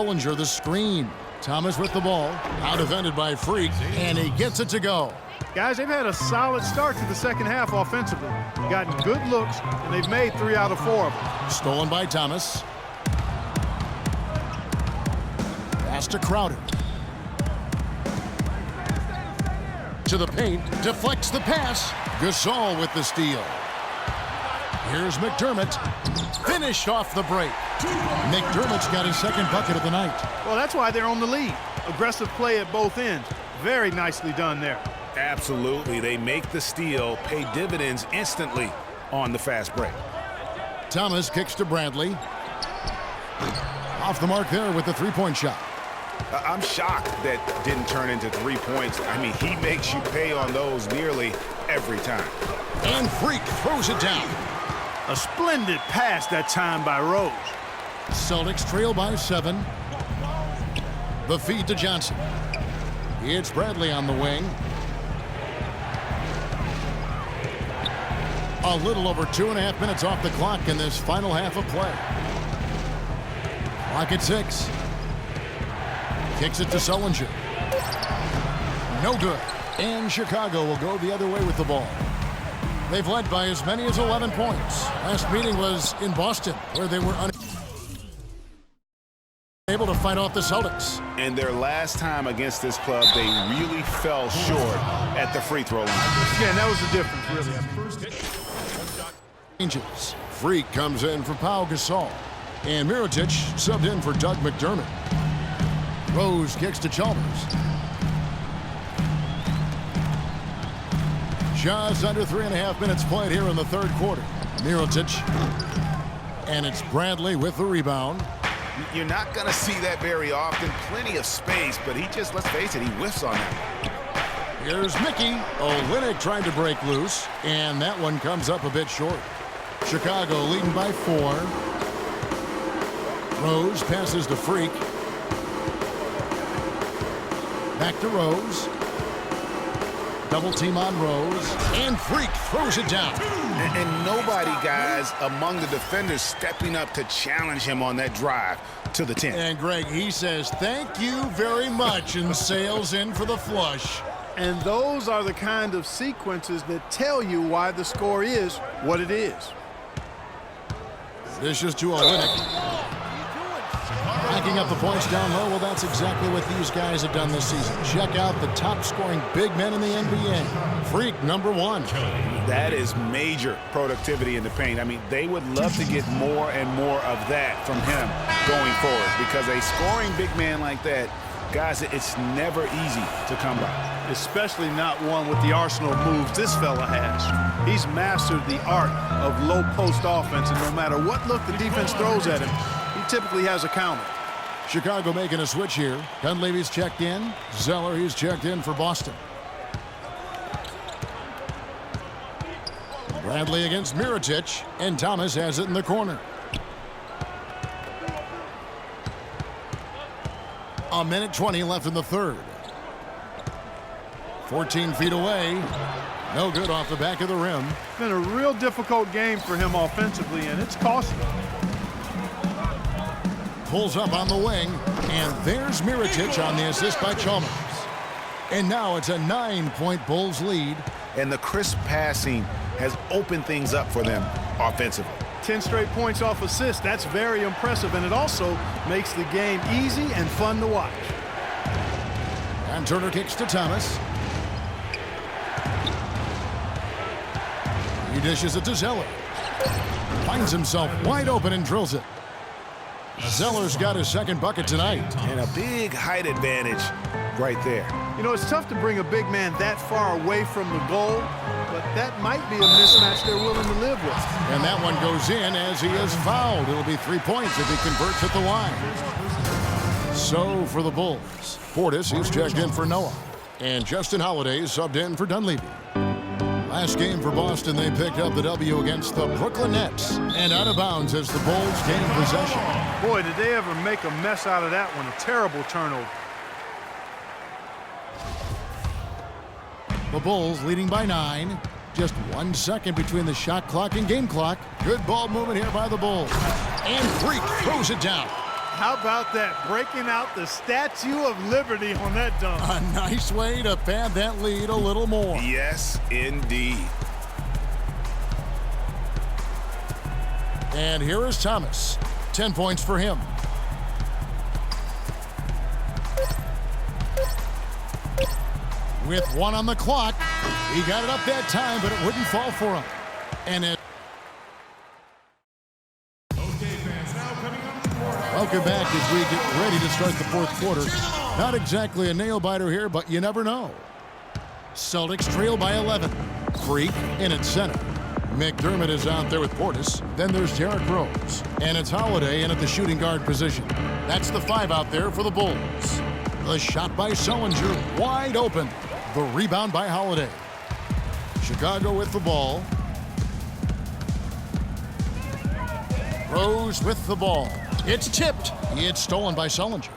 Sullinger the screen. Thomas with the ball. Out defended by Freak, and he gets it to go. Guys, they've had a solid start to the second half offensively. Gotten good looks, and they've made 3 out of 4 of them. Stolen by Thomas. Pass to Crowder. To the paint, deflects the pass. Gasol with the steal. Here's McDermott. Finished off the break. McDermott's got his second bucket of the night. Well, that's why they're on the lead. Aggressive play at both ends. Very nicely done there. Absolutely. They make the steal, pay dividends instantly on the fast break. Thomas kicks to Bradley. Off the mark there with the three-point shot. I'm shocked that didn't turn into 3 points. I mean, he makes you pay on those nearly every time. And Freak throws it down. A splendid pass that time by Rose. Celtics trail by 7. The feed to Johnson. It's Bradley on the wing. A little over 2.5 minutes off the clock in this final half of play. Clock at 6. Kicks it to Sullinger. No good. And Chicago will go the other way with the ball. They've led by as many as 11 points. Last meeting was in Boston, where they were unable to fight off the Celtics. And their last time against this club, they really fell short at the free throw line. Yeah, that was the difference, really. Changes. Freak comes in for Pau Gasol. And Mirotic subbed in for Doug McDermott. Rose kicks to Chalmers. Just under 3.5 minutes played here in the third quarter. Mirotic. And it's Bradley with the rebound. You're not going to see that very often. Plenty of space, but he just, let's face it, he whiffs on that. Here's Mickey. Olynyk trying to break loose. And that one comes up a bit short. Chicago leading by 4. Rose passes to Freak. Back to Rose. Double team on Rose. And Freak throws it down. And nobody, guys, among the defenders stepping up to challenge him on that drive to the 10. And Greg, he says, thank you very much, and sails in for the flush. And those are the kind of sequences that tell you why the score is what it is. Dishes to Olynyk. Racking up the points down low. Well, that's exactly what these guys have done this season. Check out the top-scoring big men in the NBA. Freak, number 1. That is major productivity in the paint. I mean, they would love to get more and more of that from him going forward, because a scoring big man like that, guys, it's never easy to come by. Especially not one with the arsenal of moves this fella has. He's mastered the art of low-post offense, and no matter what look the defense throws at him, he typically has a counter. Chicago making a switch here. Dunleavy's checked in. Zeller, he's checked in for Boston. Bradley against Mirotic, and Thomas has it in the corner. A minute 20 left in the third. 14 feet away. No good off the back of the rim. It's been a real difficult game for him offensively, and it's costly. Pulls up on the wing, and there's Mirotic on the assist by Chalmers. And now it's a 9-point Bulls lead. And the crisp passing has opened things up for them offensively. 10 straight points off assists. That's very impressive, and it also makes the game easy and fun to watch. And Turner kicks to Thomas. He dishes it to Zeller. Finds himself wide open and drills it. Zeller's got his second bucket tonight. And a big height advantage right there. You know, it's tough to bring a big man that far away from the goal, but that might be a mismatch they're willing to live with. And that one goes in as he is fouled. It'll be 3 points if he converts at the line. So for the Bulls, Portis, he's checked in for Noah. And Justin Holiday subbed in for Dunleavy. Last game for Boston, they picked up the W against the Brooklyn Nets. And out of bounds as the Bulls gain possession. Boy, did they ever make a mess out of that one. A terrible turnover. The Bulls leading by 9. Just 1 second between the shot clock and game clock. Good ball movement here by the Bulls. And Freak throws it down. How about that? Breaking out the Statue of Liberty on that dunk. A nice way to pad that lead a little more. Yes, indeed. And here is Thomas. 10 points for him. With 1 on the clock, he got it up that time, but it wouldn't fall for him. And it. Welcome back as we get ready to start the fourth quarter. Not exactly a nail-biter here, but you never know. Celtics trail by 11. Freak in at center. McDermott is out there with Portis. Then there's Derrick Rose. And it's Holiday in at the shooting guard position. That's the 5 out there for the Bulls. The shot by Sullinger, wide open. The rebound by Holiday. Chicago with the ball. Rose with the ball. It's tipped. It's stolen by Sullinger.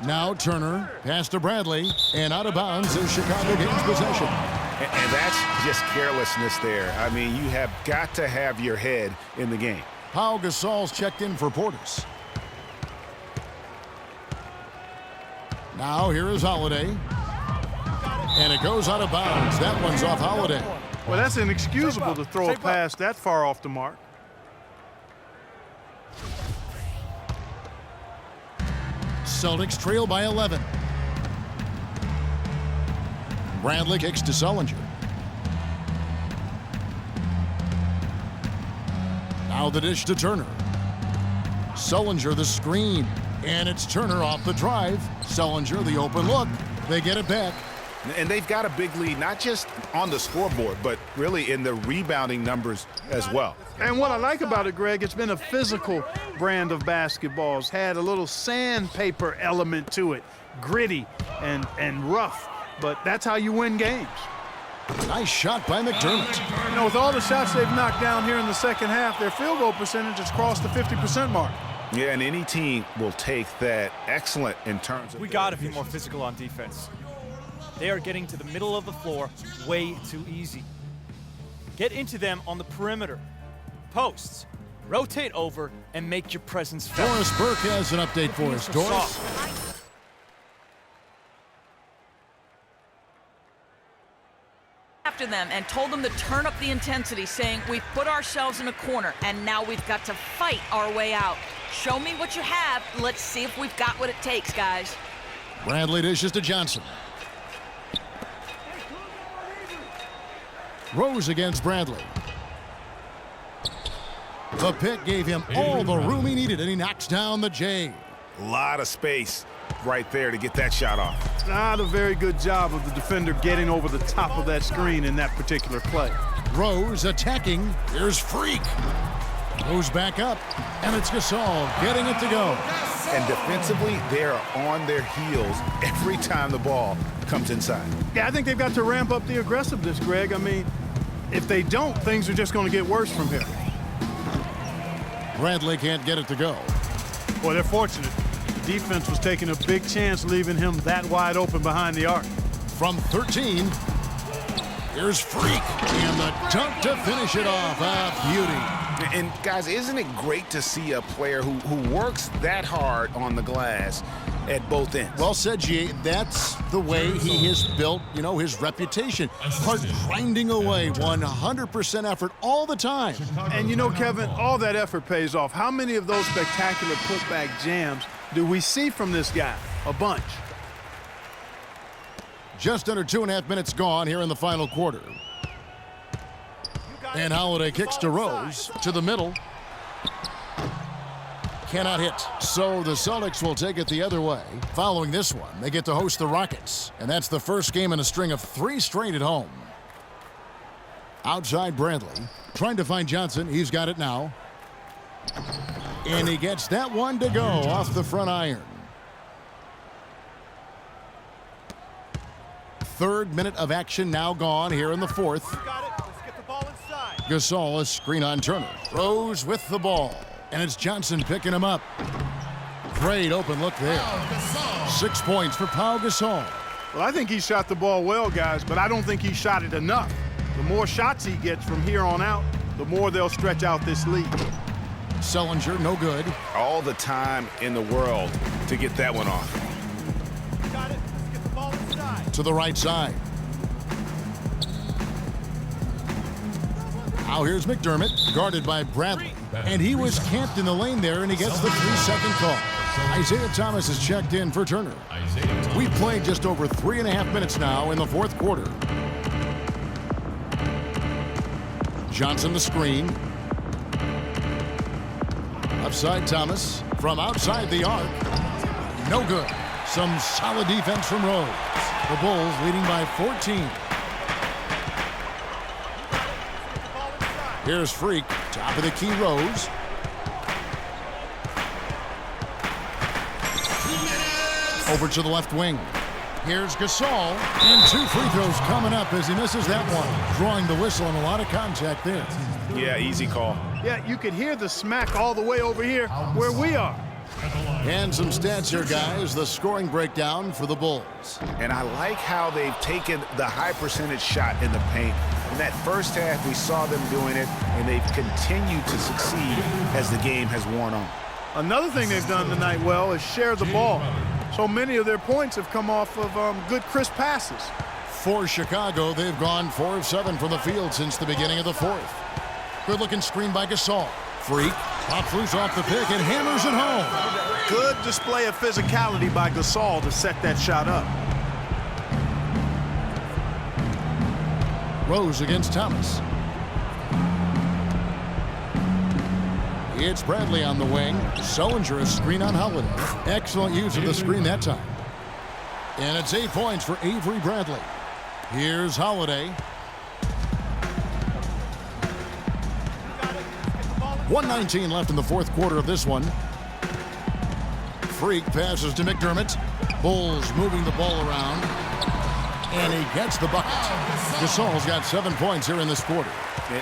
Now Turner, pass to Bradley, and out of bounds as Chicago gains possession. And that's just carelessness there. I mean, you have got to have your head in the game. Pau Gasol's checked in for Portis. Now here is Holiday. And it goes out of bounds. That one's off Holiday. Well, that's inexcusable to throw a pass that far off the mark. Celtics trail by 11. Bradley kicks to Sullinger. Now the dish to Turner. Sullinger the screen. And it's Turner off the drive. Sullinger the open look. They get it back. And they've got a big lead, not just on the scoreboard, but really in the rebounding numbers as well. And what I like about it, Greg, it's been a physical brand of basketball. It's had a little sandpaper element to it, gritty and rough, but that's how you win games. Nice shot by McDermott. You know, with all the shots they've knocked down here in the second half, their field goal percentage has crossed the 50% mark. Yeah, and any team will take that excellent in terms of... We got to be more physical on defense. They are getting to the middle of the floor way too easy. Get into them on the perimeter. Posts. Rotate over and make your presence felt. Doris Burke has an update for us. Doris? After them and told them to turn up the intensity, saying we've put ourselves in a corner and now we've got to fight our way out. Show me what you have. Let's see if we've got what it takes, guys. Bradley dishes to Johnson. Rose against Bradley. The pick gave him all the room he needed, and he knocks down the J. A lot of space right there to get that shot off. Not a very good job of the defender getting over the top of that screen in that particular play. Rose attacking. Here's Freak. Goes back up, and it's Gasol getting it to go. And defensively, they're on their heels every time the ball comes inside. Yeah, I think they've got to ramp up the aggressiveness, Greg. I mean, if they don't, things are just going to get worse from here. Bradley can't get it to go. Boy, they're fortunate. The defense was taking a big chance leaving him that wide open behind the arc. From 13, here's Freak. And the dunk to finish it off. A beauty. And, guys, isn't it great to see a player who works that hard on the glass at both ends? Well said, G. That's the way he has built, you know, his reputation. Hard grinding away, 100% effort all the time. And, you know, Kevin, all that effort pays off. How many of those spectacular putback jams do we see from this guy? A bunch. Just under 2.5 minutes gone here in the final quarter. And Holiday kicks to Rose, to the middle. Cannot hit. So the Celtics will take it the other way. Following this one, they get to host the Rockets. And that's the first game in a string of 3 straight at home. Outside Bradley, trying to find Johnson. He's got it now. And he gets that one to go off the front iron. 3rd minute of action now gone here in the 4th. Gasol, a screen on Turner. Rose with the ball. And it's Johnson picking him up. Great open look there. 6 points for Pau Gasol. Well, I think he shot the ball well, guys, but I don't think he shot it enough. The more shots he gets from here on out, the more they'll stretch out this lead. Sullinger, no good. All the time in the world to get that one off. Got it. Let's get the ball inside. To the right side. Now here's McDermott, guarded by Bradley. And he was camped in the lane there, and he gets the 3-second call. Isaiah Thomas is checked in for Turner. We've played just over 3.5 minutes now in the fourth quarter. Johnson the screen. Upside Thomas from outside the arc. No good. Some solid defense from Rose. The Bulls leading by 14. Here's Freak, top of the key, Rose. Over to the left wing. Here's Gasol, and 2 free throws coming up as he misses that one. Drawing the whistle and a lot of contact there. Yeah, easy call. Yeah, you can hear the smack all the way over here where we are. And some stats here, guys. The scoring breakdown for the Bulls. And I like how they've taken the high percentage shot in the paint. In that first half, we saw them doing it, and they've continued to succeed as the game has worn on. Another thing they've done tonight well is share the ball. So many of their points have come off of good, crisp passes. For Chicago, they've gone 4 of 7 from the field since the beginning of the fourth. Good-looking screen by Gasol. Freak pops loose off the pick and hammers it home. Good display of physicality by Gasol to set that shot up. Rose against Thomas. It's Bradley on the wing. Sullinger a screen on Holiday. Excellent use of the screen that time. And it's 8 points for Avery Bradley. Here's Holiday. 1:19 left in the fourth quarter of this one. Freak passes to McDermott. Bulls moving the ball around. And he gets the bucket. Gasol's got 7 points here in this quarter.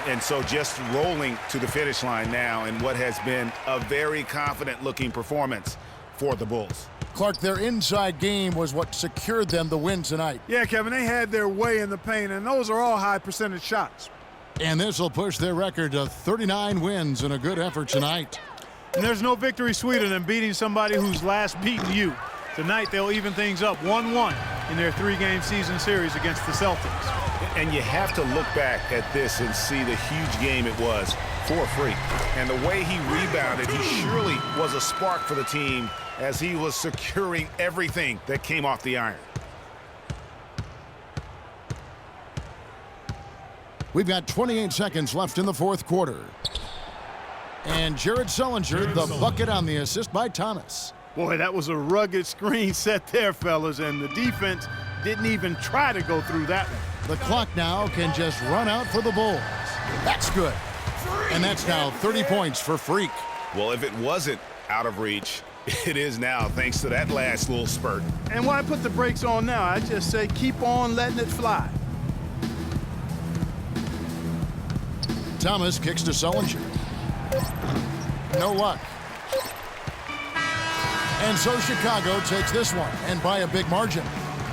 And so just rolling to the finish line now in what has been a very confident-looking performance for the Bulls. Clark, their inside game was what secured them the win tonight. Yeah, Kevin, they had their way in the paint, and those are all high-percentage shots. And this will push their record to 39 wins in a good effort tonight. And there's no victory sweeter than beating somebody who's last beaten you. Tonight, they'll even things up 1-1 in their 3-game season series against the Celtics. And you have to look back at this and see the huge game it was for Freak. And the way he rebounded, he surely was a spark for the team as he was securing everything that came off the iron. We've got 28 seconds left in the fourth quarter. And Jared Sullinger, the bucket on the assist by Thomas. Boy, that was a rugged screen set there, fellas, and the defense didn't even try to go through that one. The clock now can just run out for the Bulls. That's good. And that's now 30 points for Freak. Well, if it wasn't out of reach, it is now thanks to that last little spurt. And why put the brakes on now? I just say keep on letting it fly. Thomas kicks to Sullinger. No luck. And so Chicago takes this one, and by a big margin.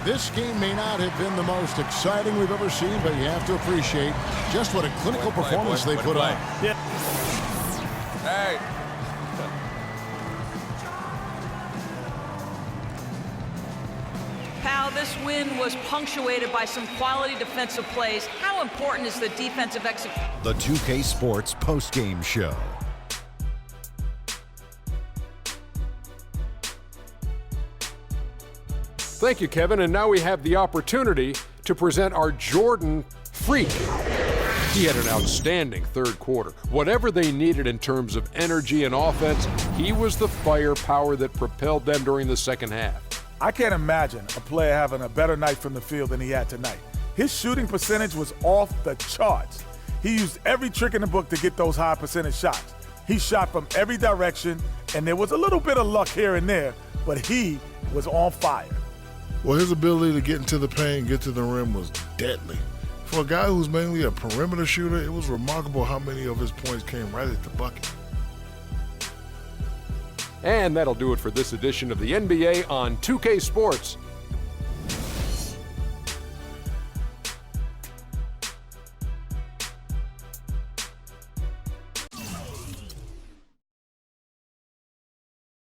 This game may not have been the most exciting we've ever seen, but you have to appreciate just what a clinical performance they put on. Yeah. Hey. Pal, this win was punctuated by some quality defensive plays. How important is the defensive execution? The 2K Sports postgame show. Thank you, Kevin. And now we have the opportunity to present our Jordan Freak. He had an outstanding third quarter. Whatever they needed in terms of energy and offense, he was the firepower that propelled them during the second half. I can't imagine a player having a better night from the field than he had tonight. His shooting percentage was off the charts. He used every trick in the book to get those high percentage shots. He shot from every direction, and there was a little bit of luck here and there, but he was on fire. Well, his ability to get into the paint and get to the rim was deadly. For a guy who's mainly a perimeter shooter, it was remarkable how many of his points came right at the bucket. And that'll do it for this edition of the NBA on 2K Sports.